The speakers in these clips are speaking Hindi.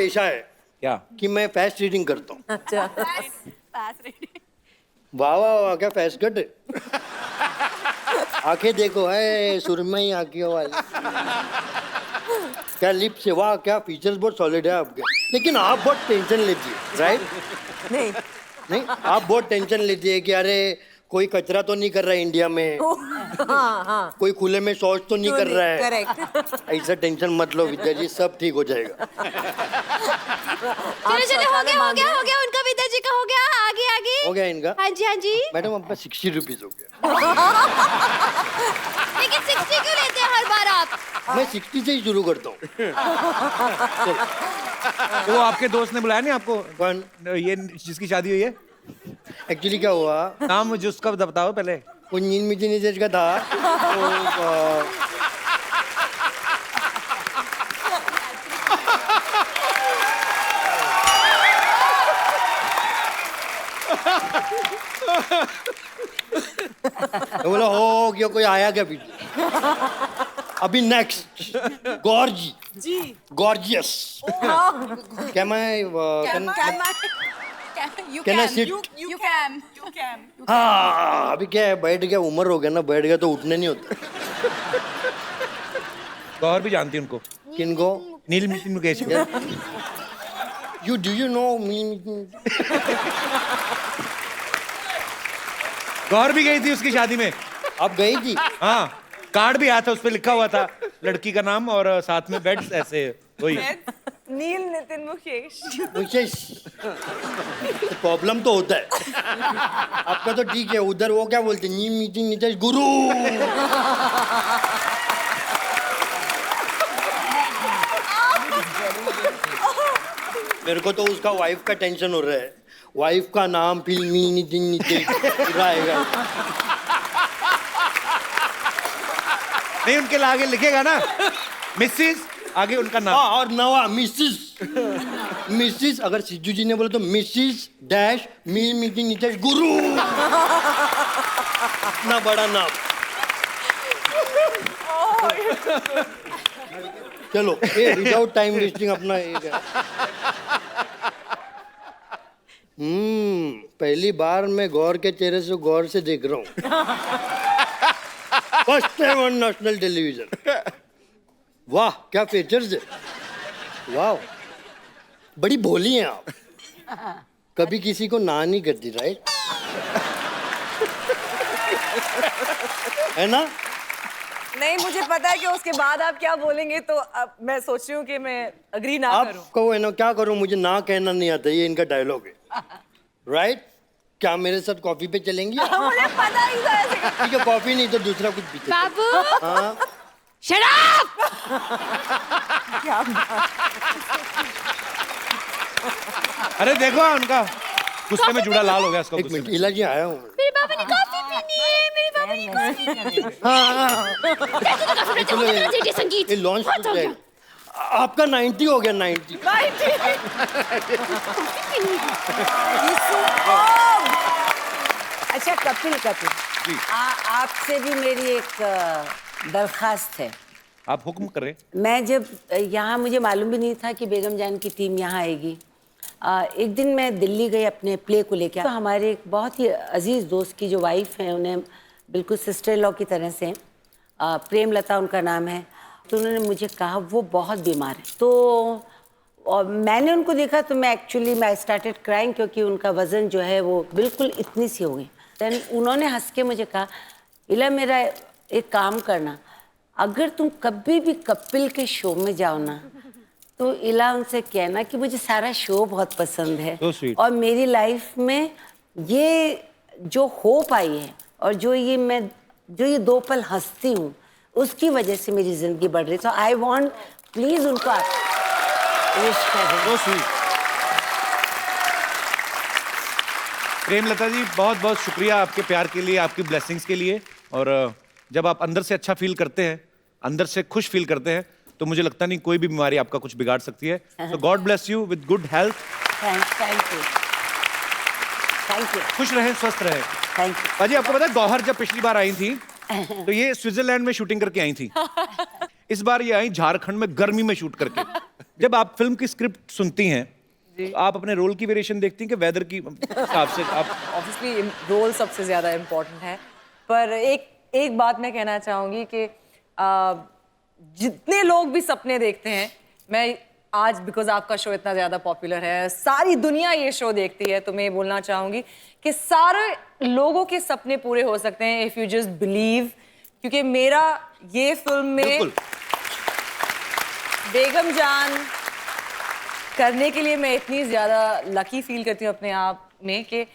पेशा है क्या कि मैं फास्ट रीडिंग करता हूँ। अच्छा वाह वाह वाह, क्या फास्ट कट है। आंखें देखो है सुरमई आंखियों वाली, क्या लिप्स है, वाह क्या फीचर्स बहुत सॉलिड है आपके। लेकिन आप बहुत टेंशन लेती है, राइट? नहीं नहीं, आप बहुत टेंशन लेती है कि अरे कोई कचरा तो नहीं कर रहा है इंडिया में, हाँ हाँ कोई खुले में शौच तो नहीं कर रहा है। करेक्ट। ऐसा टेंशन मत लो विद्या जी, सब ठीक हो जाएगा। चलो चलो हो गया उनका विद्या जी का हो गया। आगे आगे हो गया इनका? हाँ जी मैडम आपका 60 रुपीज हो गया। लेकिन 60 क्यों लेते हैं हर बार आप? मैं 60 से ही शुरू करता हूँ। तो वो आपके दोस्त ने बुलाया नहीं आपको? कौन? ये जिसकी शादी हुई है, एक्चुअली क्या हुआ, नाम मुझे उसका बताओ पहले। वो नींद मिट्टी नीचे का था तो तो बोला हो गया, कोई आया क्या पीछे। अभी नेक्स्ट गॉर्जी जी गॉर्जियस। क्या मैं Can I sit? you can हाँ अभी क्या है, बैठ गया, उम्र हो गया ना, बैठ गया तो उठने नहीं होता। गौहर भी जानती है उनको, किनको? नील मिट्टी मुकेश को। you know me? गौहर भी गई थी उसकी शादी में। आप गई थी? हाँ, कार्ड भी आया था, उस पे लिखा हुआ था लड़की का नाम और साथ में बेड्स ऐसे वही। नील नितिन मुकेश। विशेष प्रॉब्लम तो होता है। आपका तो ठीक है, उधर वो क्या बोलते नी मीटिंग नीचे गुरु। मेरे को तो उसका वाइफ का टेंशन हो रहा है, वाइफ का नाम फिल्मी नितिन नीचे रहेगा। नहीं, उनके आगे लिखेगा ना मिसेस, आगे उनका नाम। और नवा मिसिस अगर सिद्धू जी ने बोला तो मिसिस डैश मील मीटिंग नीचे गुरु। इतना बड़ा नाम। चलो विदाउट टाइम वेस्टिंग अपना पहली बार मैं गौर के चेहरे से गौर से देख रहा हूँ। First time on national television. वाह क्या फीचर्स है, वाह बड़ी भोली हैं आप। कभी किसी को ना नहीं करती, राइट? है ना? नहीं, मुझे पता है कि उसके बाद आप क्या बोलेंगे, तो अब मैं सोच रही हूँ कि मैं अग्री ना करूँ। आप कहो है ना, क्या करूँ, मुझे ना कहना नहीं आता, ये इनका डायलॉग है, राइट? क्या मेरे साथ कॉफी पे चलेंगी? मुझे पता ही था ऐसे। ठीक है, कॉफी नहीं तो दूसरा कुछ पीते। बाबू हाँ शट अप। अरे देखो उनका गुस्से में जुड़ा लाल हो गया उसका। एक मिनट, इला जी आया हूँ। मेरे बाबा ने कॉफी पीनी है, मेरे बाबा ने कॉफी पीनी है। हाँ चलो ये संगीत ये लॉन्च बहुत हो गया। आपका 90 हो गया, 90। अच्छा कपिल आपसे भी मेरी एक दरखास्त है। आप हुक्म करें। मैं जब यहाँ, मुझे मालूम भी नहीं था कि बेगम जान की टीम यहाँ आएगी। एक दिन मैं दिल्ली गई अपने प्ले को लेकर, तो हमारे एक बहुत ही अजीज़ दोस्त की जो वाइफ है, उन्हें बिल्कुल सिस्टर लॉ की तरह से, प्रेमलता उनका नाम है, तो उन्होंने मुझे कहा वो बहुत बीमार है। तो और मैंने उनको देखा तो मैं स्टार्टेड क्राइंग, क्योंकि उनका वज़न जो है वो बिल्कुल इतनी सी हो गई। देन उन्होंने हंस के मुझे कहा, इला मेरा एक काम करना, अगर तुम कभी भी कपिल के शो में जाओ ना, तो इला उनसे कहना कि मुझे सारा शो बहुत पसंद है। So sweet. और मेरी लाइफ में ये जो होप आई है और जो ये 2 पल हंसती हूँ, उसकी वजह से मेरी जिंदगी बढ़ रही है। तो आई वॉन्ट प्लीज उनको विश करें। So sweet. प्रेमलता जी बहुत बहुत शुक्रिया आपके प्यार के लिए, आपकी ब्लेसिंग्स के लिए। और जब आप अंदर से अच्छा फील करते हैं, अंदर से खुश फील करते हैं, तो मुझे लगता नहीं कोई भी बीमारी आपका कुछ बिगाड़ सकती है। तो God bless you with good health. Thank you. खुश रहें, स्वस्थ रहें। Thank you. बाजी आपको पता है गौहर जब पिछली बार आई थी तो ये स्विट्जरलैंड में शूटिंग करके आई थी। इस बार ये आई झारखंड में गर्मी में शूट करके। जब आप फिल्म की स्क्रिप्ट सुनती हैं तो आप अपने रोल की वेरिएशन देखती हैं कि वेदर की हिसाब से आप? ऑब्वियसली रोल सबसे ज़्यादा इम्पोर्टेंट है, पर एक बात मैं कहना चाहूँगी कि जितने लोग भी सपने देखते हैं, मैं आज बिकॉज आपका शो इतना ज़्यादा पॉपुलर है, सारी दुनिया ये शो देखती है, तो मैं ये बोलना चाहूँगी कि सारे लोगों के सपने पूरे हो सकते हैं इफ़ यू जस्ट बिलीव। क्योंकि मेरा ये फिल्म में बिल्कुल। बेगम जान करने के लिए मैं इतनी ज़्यादा लकी फील करती हूँ अपने आप में कि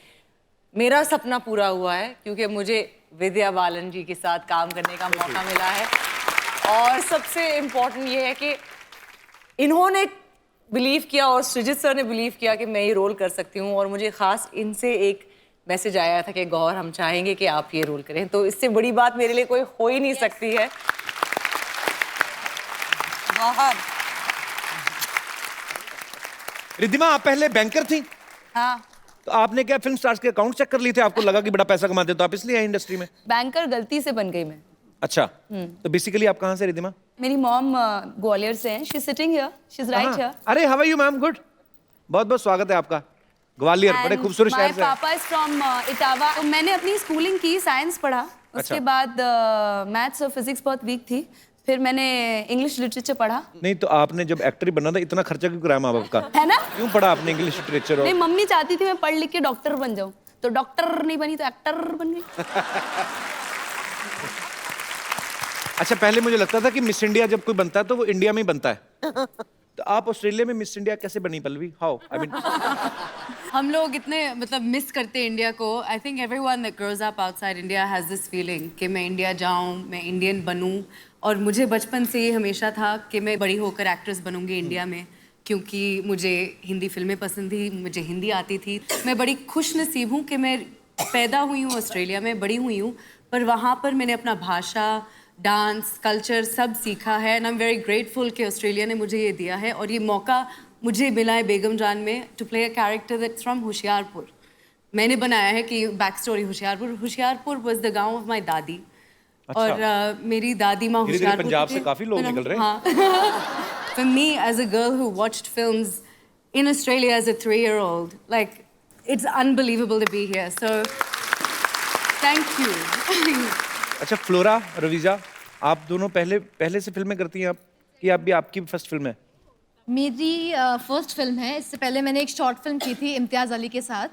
मेरा सपना पूरा हुआ है, क्योंकि मुझे विद्या बालन जी के साथ काम करने का मौका मिला है। और सबसे इम्पोर्टेंट ये है कि इन्होंने बिलीव किया और सृजित सर ने बिलीव किया कि मैं ये रोल कर सकती हूँ, और मुझे ख़ास इनसे एक मैसेज आया था कि गौर, हम चाहेंगे कि आप ये रोल करें, तो इससे बड़ी बात मेरे लिए कोई हो ही नहीं सकती है। गौहर। रिद्धिमा, आप पहले बैंकर थी, हाँ, तो आपने क्या फिल्म स्टार्स के अकाउंट चेक कर लिए थे? आपको लगा कि बड़ा पैसा कमाते हो तो आप इसलिए आए इंडस्ट्री में? बैंकर गलती से बन गई मैं। अच्छा, तो बेसिकली आप कहाँ से रिद्धिमा? मेरी मॉम ग्वालियर से हैं। She is sitting here, she is right here. अरे how are you ma'am? Good, बहुत बहुत स्वागत है आपका। ग्वालियर बड़े खूबसूरत शहर से। माय पापा इज फ्रॉम इटावा। तो मैंने अपनी स्कूलिंग की, साइंस पढ़ा, उसके बाद मैथ्स और फिजिक्स बहुत वीक थी, फिर मैंने इंग्लिश लिटरेचर पढ़ा। नहीं तो आपने जब एक्टर ही बनना था, इतना खर्चा क्यों कराया माँ बाप का? है ना? क्यों पढ़ा आपने इंग्लिश लिटरेचर? नहीं, मम्मी चाहती थी मैं पढ़ लिख के डॉक्टर बन जाऊं, तो डॉक्टर नहीं बनी तो एक्टर बन गई। अच्छा, पहले मुझे लगता था कि मिस इंडिया जब कोई बनता है तो वो इंडिया में ही बनता है, तो आप ऑस्ट्रेलिया में मिस इंडिया कैसे बनी पल्लवी? हाउ? आई मीन हम लोग इतने मतलब मिस करते हैं इंडिया को। I think everyone that grows up outside India has this feeling कि मैं इंडिया जाऊं, मैं इंडियन बनूं। और मुझे बचपन से ये हमेशा था कि मैं बड़ी होकर एक्ट्रेस बनूंगी इंडिया में, क्योंकि मुझे हिंदी फिल्में पसंद थी, मुझे हिंदी आती थी। मैं बड़ी खुश नसीब हूँ कि मैं पैदा हुई हूँ ऑस्ट्रेलिया में, बड़ी हुई हूँ, पर वहाँ पर मैंने अपना भाषा, डांस, कल्चर सब सीखा है। And I am very grateful कि ऑस्ट्रेलिया ने मुझे ये दिया है, और ये मौका मुझे मिला है बेगम जान में to play a character that's from Hoshiarpur. मैंने बनाया है कि back story Hoshiarpur was the gaon of my dadi. अच्छा। और मेरी दादी माँ धीरे-धीरे होशियारपुर पंजाब की से थी। काफी लोग निकल रहे हैं। हाँ। For me as a girl who watched films in Australia as a 3-year-old, like it's unbelievable to be here. So thank you. अच्छा, फ्लोरा, रवीजा, आप दोनों पहले से फिल्में करती हैं आप, कि आप भी आपकी फर्स्ट फिल्म है? मेरी फर्स्ट फिल्म है। इससे पहले मैंने एक शॉर्ट फिल्म की थी इम्तियाज़ अली के साथ,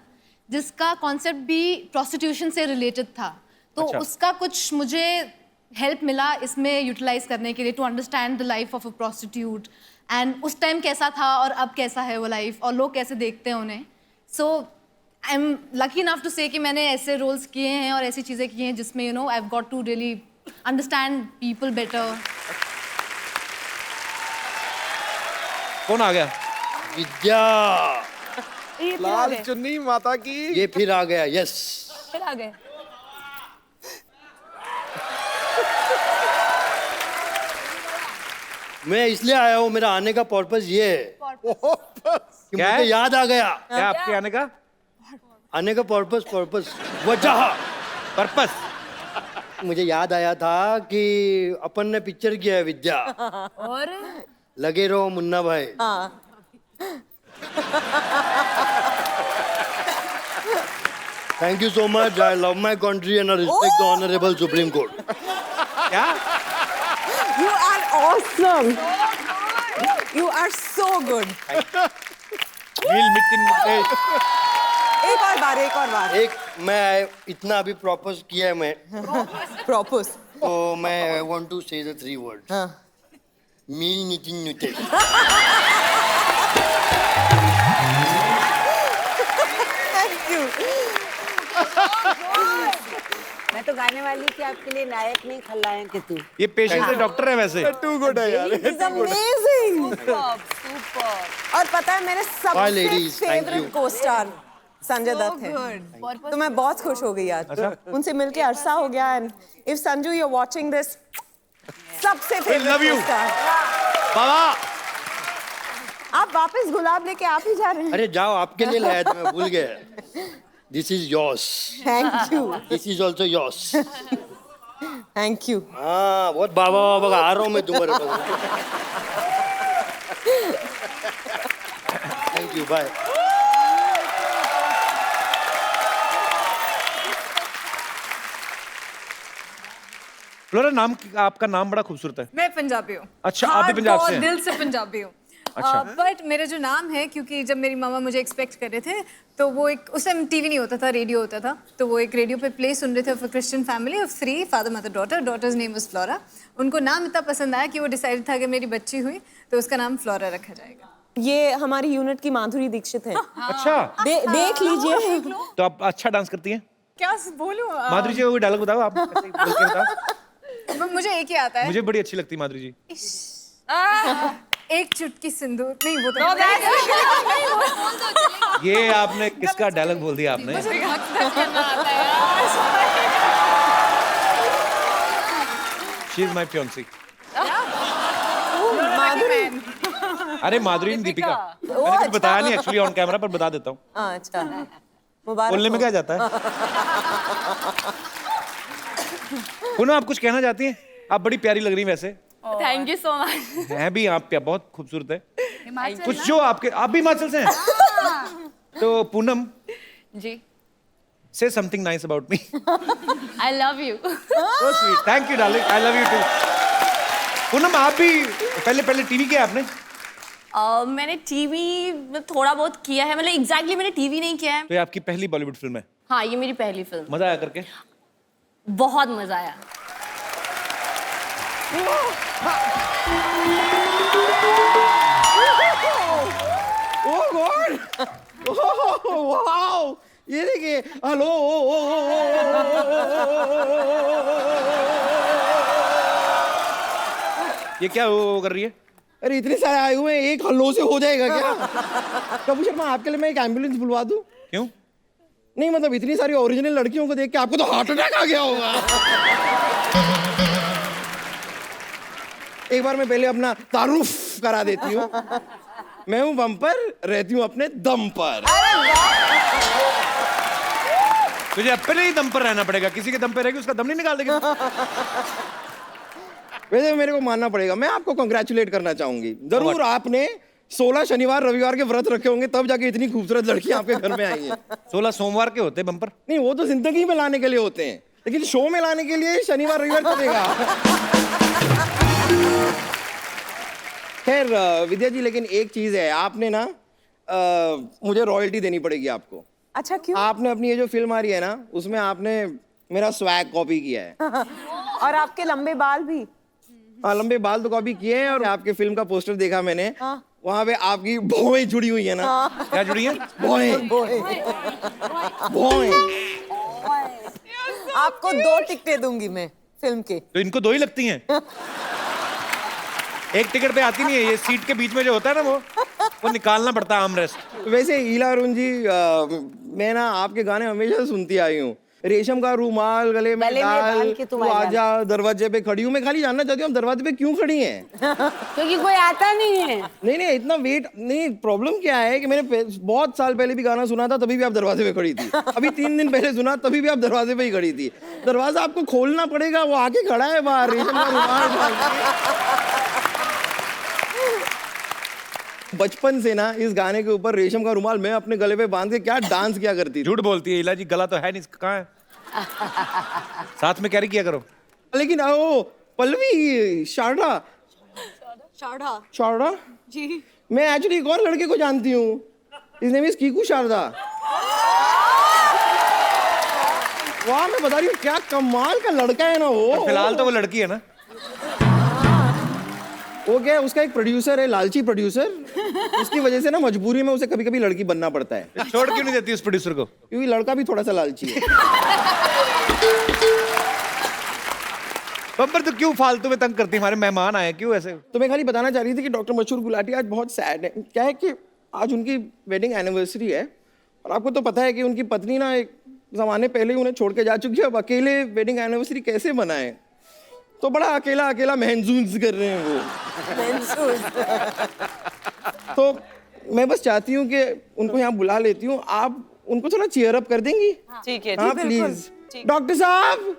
जिसका कॉन्सेप्ट भी प्रोस्टिट्यूशन से रिलेटेड था, तो अच्छा। उसका कुछ मुझे हेल्प मिला इसमें यूटिलाइज करने के लिए, to understand the life of a prostitute, and उस टाइम कैसा था और अब कैसा है वो लाइफ, और लोग कैसे देखते हैं उन्हें। So I am lucky enough to say कि मैंने ऐसे रोल्स किए हैं और ऐसी चीज़ें की हैं जिसमें you know I have got to really understand people better. कौन आ गया? विद्या, लाल चुन्नी माता की। ये फिर आ गया। यस, फिर आ गए। मैं इसलिए आया हूँ, मेरा आने का पर्पस ये है कि क्या मुझे है? याद आ गया। क्या आपके आने का आने का पर्पस वजह, पर्पस? मुझे याद आया था कि अपन ने पिक्चर किया है विद्या, और लगे रहो मुन्ना भाई। Thank you so much. I love my country and I respect the honourable supreme court. क्या? you are awesome. You are so good. नील मिट्टी एक और बार। एक मैं इतना अभी प्रॉपोज किया है मैं, Propose. तो मैं वांट टू से द 3 वर्ड्स। मील नितिन नुते। मैं तो गाने वाली थी आपके लिए, नायक नहीं खलनायक है तू। ये पेशेंट से डॉक्टर है वैसे। टू गुड है यार। It's amazing. और पता है मेरे Bye, सबसे ladies. Thank you. Favourite co-star Sanjay Dutt है, तो मैं बहुत खुश हो गई आज। उनसे मिलके अरसा हो गया, and if Sanju you are watching this, सबसे love फेवरेट you. को-स्टार। बाबा, आप वापस गुलाब लेके आप ही जा रहे हैं। अरे जाओ, आपके लिए लाया था, मैं भूल गया। This is yours. Thank you, this is also yours. Thank you. हाँ, बहुत बाबा बाबा आ रहा हूँ मैं तुम्हारे पास। Thank you, bye. फ्लोरा, नाम आपका नाम बड़ा खूबसूरत है। मैं पंजाबी हूँ। अच्छा, आप भी पंजाब से हैं? दिल से पंजाबी हूँ। अच्छा। बट मेरा जो नाम है, क्योंकि जब मेरी मामा मुझे एक्सपेक्ट कर रहे थे, तो वो एक, उस टाइम टीवी नहीं होता था, रेडियो होता था, तो वो एक रेडियो पे प्ले सुन रहे थे for Christian family of 3, father mother daughter. Daughter's name was Flora. उनको नाम इतना पसंद आया कि वो डिसाइड था कि मेरी बच्ची हुई तो उसका नाम फ्लोरा रखा जाएगा। ये हमारी यूनिट की माधुरी दीक्षित है। अच्छा, देख लीजिए। तो आप अच्छा डांस करती हैं? क्या बोलूं? माधुरी जी, कोई डायलॉग बताओ आप, कैसे बोल के बताओ। मुझे एक ही आता है। मुझे बड़ी अच्छी लगती है माधुरी जी। एक चुटकी सिंदूर। नहीं, वो तो ये आपने किसका डायलॉग बोल दिया आपने? She is my fiancée. अरे माधुरी ने दीपिका, मैंने कुछ बताया नहीं एक्चुअली ऑन कैमरा, पर बता देता हूँ। अच्छा, मुबारक बोलने में क्या जाता है। पुनः आप कुछ कहना चाहती हैं? आप बड़ी प्यारी लग रही हैं वैसे। Thank you so much. हैं भी आप बहुत खूबसूरत है। कुछ जो आपके, आप भी हिमाचल से हैं? तो पूनम जी, say something nice about me. I love you. So sweet. Thank you, darling. I love you too. Poonam, आप भी पहले टीवी किया आपने? मैंने टीवी में थोड़ा बहुत किया है, मतलब एग्जैक्टली मैंने टीवी नहीं किया है। तो ये आपकी पहली बॉलीवुड फिल्म है? हाँ, ये मेरी पहली फिल्म। मजा आया करके? बहुत मजा आया। ओह गॉड, वाओ, ये देखिए, हेलो, ये क्या वो कर रही है? अरे इतने सारे आए हुए हैं, एक हल्लो से हो जाएगा क्या? कपूर शर्मा, आपके लिए मैं एक एम्बुलेंस बुलवा दूं? क्यों? नहीं, मतलब इतनी सारी ओरिजिनल लड़कियों को देख के आपको तो हार्ट अटैक आ गया होगा। एक बार मैं पहले अपना तारुफ करा देती हूँ। मैं हूँ बम्पर, रहती हूँ अपने दम पर। तुझे अपने ही दम पर रहना पड़ेगा, किसी के दम पे रहेगी उसका दम नहीं निकाल देगी। वैसे मेरे को मानना पड़ेगा, मैं आपको कंग्रेचुलेट करना चाहूंगी। जरूर आपने 16 शनिवार रविवार के व्रत रखे होंगे, तब जाके इतनी खूबसूरत लड़की आपके घर में आई है। 16 सोमवार के होते बम्पर? नहीं, वो तो जिंदगी में लाने के लिए होते हैं, लेकिन शो में लाने के लिए शनिवार रविवार चलेगा। खैर विद्या जी, लेकिन एक चीज है, आपने ना मुझे रॉयल्टी देनी पड़ेगी आपको। अच्छा, क्यों? आपने अपनी ये जो फिल्म आ रही है ना, उसमें आपने मेरा स्वैग कॉपी किया है। और आपके लंबे बाल भी। हाँ, लंबे बाल तो कॉपी किए हैं, और आपके फिल्म का पोस्टर देखा मैंने। वहाँ पे आपकी भौएं जुड़ी हुई है ना? क्या जुड़ी है? भौएं, भौएं। आपको 2 टिकटें दूंगी मैं फिल्म के। तो इनको 2 ही लगती हैं? एक टिकट पे आती नहीं है, ये सीट के बीच में जो होता है ना, वो निकालना पड़ता है आर्मरेस्ट। वैसे ईला अरुण जी, मैं ना आपके गाने हमेशा सुनती आई हूँ। रेशम का रूमाल गले में डाल के तू आजा, दरवाजे पे खड़ी हूँ। मैं खाली जानना चाहती हूँ, दरवाजे पे क्यों खड़ी हैं? क्योंकि कोई आता नहीं है। नहीं, इतना वेट नहीं। प्रॉब्लम क्या है कि मैंने बहुत साल पहले भी गाना सुना था, तभी भी आप दरवाजे पे खड़ी थी। अभी 3 दिन पहले सुना, तभी भी आप दरवाजे पे ही खड़ी थी। दरवाजा आपको खोलना पड़ेगा, वो आके खड़ा है बाहर, रेशम का रूमाल डाल के। बचपन से ना इस गाने के ऊपर रेशम का रुमाल मैं अपने गले पे बांध के क्या डांस किया करती थी। झूठ बोलती है इला जी, गला तो है नहीं, कहाँ है? साथ में कैरी किया करो। लेकिन ओ पल्लवी, शारदा जी, मैं एक्चुअली एक और लड़के को जानती हूँ। इस नेम इज कीकू शारदा। वाह, मैं बता रही हूँ, क्या कमाल का लड़का है ना वो। फिलहाल तो वो लड़की है ना? वो क्या है, उसका एक प्रोड्यूसर है, लालची प्रोड्यूसर। उसकी वजह से ना मजबूरी में उसे कभी कभी लड़की बनना पड़ता है। छोड़ क्यों नहीं देती उस प्रोड्यूसर को? क्योंकि लड़का भी थोड़ा सा लालची है। बब्बर, तो क्यों फालतू में तंग करती है? हमारे मेहमान आए, क्यों ऐसे? तो मैं खाली बताना चाह रही थी कि डॉक्टर मशहूर गुलाटी आज बहुत सैड है। क्या है कि आज उनकी वेडिंग एनिवर्सरी है, और आपको तो पता है कि उनकी पत्नी ना एक ज़माने पहले ही उन्हें छोड़ के जा चुकी है। अब अकेले वेडिंग एनिवर्सरी कैसे मनाएं? तो बड़ा अकेला अकेला महसूस कर रहे हैं वो। तो मैं बस चाहती हूँ कि उनको यहाँ बुला लेती हूँ, आप उनको थोड़ा चीयर अप कर देंगी? ठीक है, हाँ प्लीज। डॉक्टर साहब,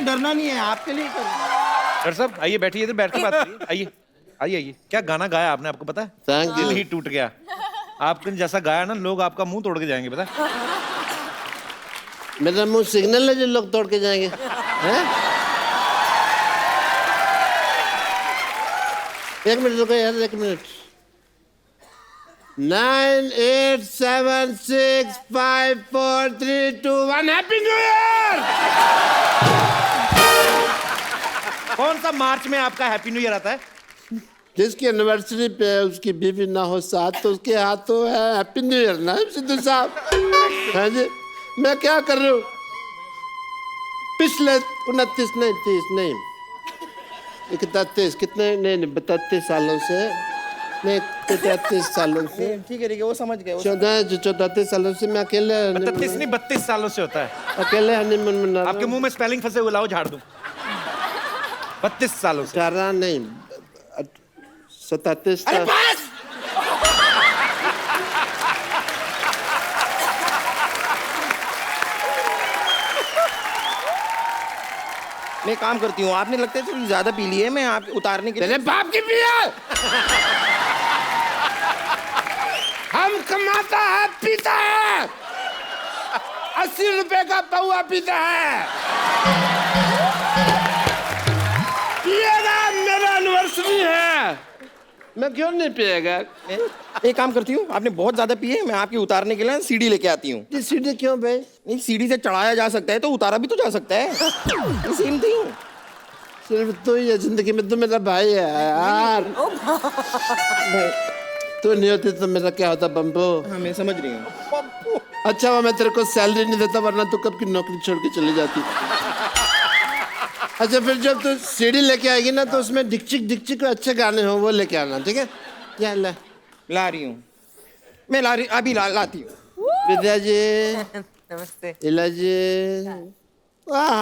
डरना नहीं है आपके लिए कर डॉक्टर साहब आइए, बैठिए इधर, बैठ के बात करिए। आइए आइए आइए। क्या गाना गाया आपने, आपको पता है? Thank you. दिल ही टूट गया। आपने जैसा गाया ना, लोग आपका मुंह तोड़ के जाएंगे, पता है? मेरा मुंह सिग्नल है जो लोग तोड़ के जाएंगे, हैं? एक मिनट रुको यार, एक मिनट। 9, 8, 7, 6, 5, 4, 3, 2, 1 happy new year. कौन सा मार्च में आपका हैप्पी न्यू ईयर आता है? जिसकी एनिवर्सरी पे उसकी बीवी ना हो साथ, तो उसके हाथों है हैप्पी न्यू ईयर ना सिद्धू साहब। हाँ जी, मैं क्या कर रहा हूँ? पिछले 29 नहीं 30 नहीं 31 कितने नहीं 32 सालों से नहीं 33 सालों से, ठीक है वो समझ गए 34 सालों से मैं अकेले 32 नहीं 32 सालों से होता है। अकेले हनीमून मना रहा आपके मुंह में स्पेलिंग फंसे हुए, लाओ झाड़ दूं। 32 सालों से। 18 नहीं 37 अरे बस मैं काम करती हूँ, आपने लगता है थोड़ी ज्यादा पी ली है, मैं आप उतारने के लिए। तेरे बाप की पिया। हम कमाता है पीता है, 80 रुपए का पौआ पीता है। पिएगा, मेरा एनिवर्सरी है, मैं क्यों नहीं पिएगा? एक काम करती हूँ, आपने बहुत ज्यादा पी है, मैं आपकी उतारने के लिए सीढ़ी लेके आती हूँ। ये सीढ़ी क्यों भाई? नहीं, सीढ़ी से चढ़ाया जा सकता है तो उतारा भी तो जा सकता है। Same thing. सिर्फ तू ही है जिंदगी में, तू मेरा भाई है यार। तू नहीं होती तो मेरा क्या होता बम्बो? हाँ मैं समझ रही हूँ। अच्छा वो मैं तेरे को सैलरी नहीं देता, वरना तू कब की नौकरी छोड़ के चली जाती। अच्छा फिर जब तू सीडी लेके आएगी ना, तो उसमें डिक्चिक डिक्चिक अच्छे गाने हो वो लेके आना, ठीक है? क्या ला रही हूँ मैं, अभी लाती हूँ। विद्या जी, नमस्ते। इला जी, वाह।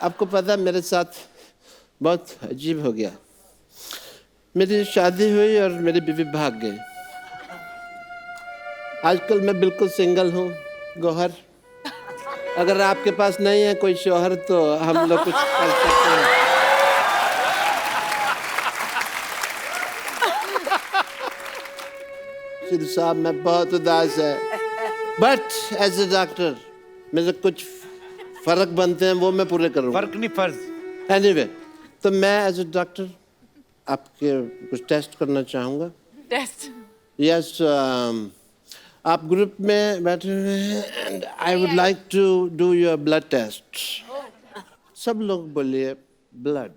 आपको पता मेरे साथ बहुत अजीब हो गया। मेरी शादी हुई और मेरी बीवी भाग गई। आजकल मैं बिल्कुल सिंगल हूँ गौहर। अगर आपके पास नहीं है कोई शौहर तो हम लोग कुछ कर सकते हैं। सिद्धू साहब मैं बहुत उदास है, बट एज ए डॉक्टर मेरे कुछ फर्क बनते हैं, वो मैं पूरे करूँगा। फर्क नहीं फर्ज। एनीवे, तो मैं एज ए डॉक्टर आपके कुछ टेस्ट करना चाहूँगा। टेस्ट? यस, आप ग्रुप में बैठे हुए हैं and I would like to do your blood test. सब लोग बोलिए ब्लड।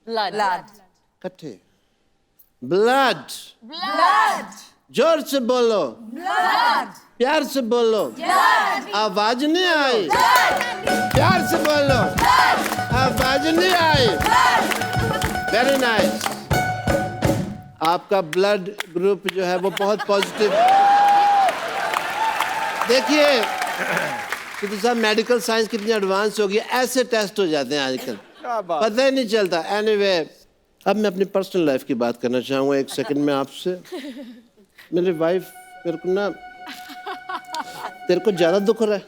ब्लड। इकट्ठे ब्लड। जोर से बोलो, प्यार से बोलो, आवाज नहीं आई, प्यार से बोलो, आवाज नहीं आई। Very nice. आपका ब्लड ग्रुप जो है वो बहुत पॉजिटिव। देखिए सिद्धू साहब, मेडिकल साइंस कितनी एडवांस हो गई, ऐसे टेस्ट हो जाते हैं आजकल, पता ही नहीं चलता। एनीवे, अब मैं अपनी पर्सनल लाइफ की बात करना चाहूँगा एक सेकंड में आपसे। मेरी वाइफ मेरे को ना, तेरे को ज्यादा दुख हो रहा है?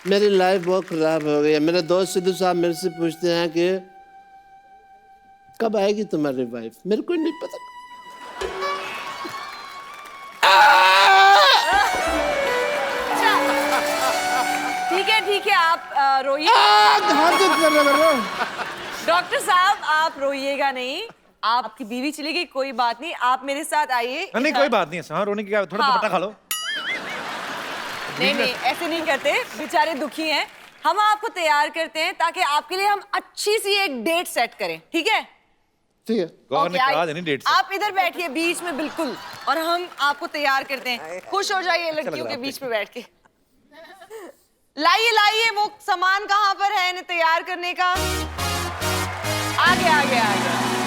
मेरी लाइफ बहुत खराब हो गई है। मेरे दोस्त सिद्धू साहब मेरे से पूछते हैं कि कब आएगी तुम्हारी वाइफ? मेरे को नहीं पता। ठीक है आप रोइए। डॉक्टर साहब आप रोइएगा नहीं, आपकी बीवी चली गई, कोई बात नहीं, आप मेरे साथ आइए। नहीं कोई बात नहीं है, हाँ रोने की क्या, थोड़ा दुपट्टा खा लो। नहीं ऐसे नहीं करते, बेचारे दुखी हैं। हम आपको तैयार करते हैं ताकि आपके लिए हम अच्छी सी एक डेट सेट करें, ठीक है? ठीक है। गौर ने कहा देनी डेट से। आप इधर बैठिए बीच में बिल्कुल, और हम आपको तैयार करते हैं। खुश हो जाइए लड़कियों के बीच में बैठ के। लाइए वो सामान कहाँ पर है इन्हें तैयार करने का? आगे।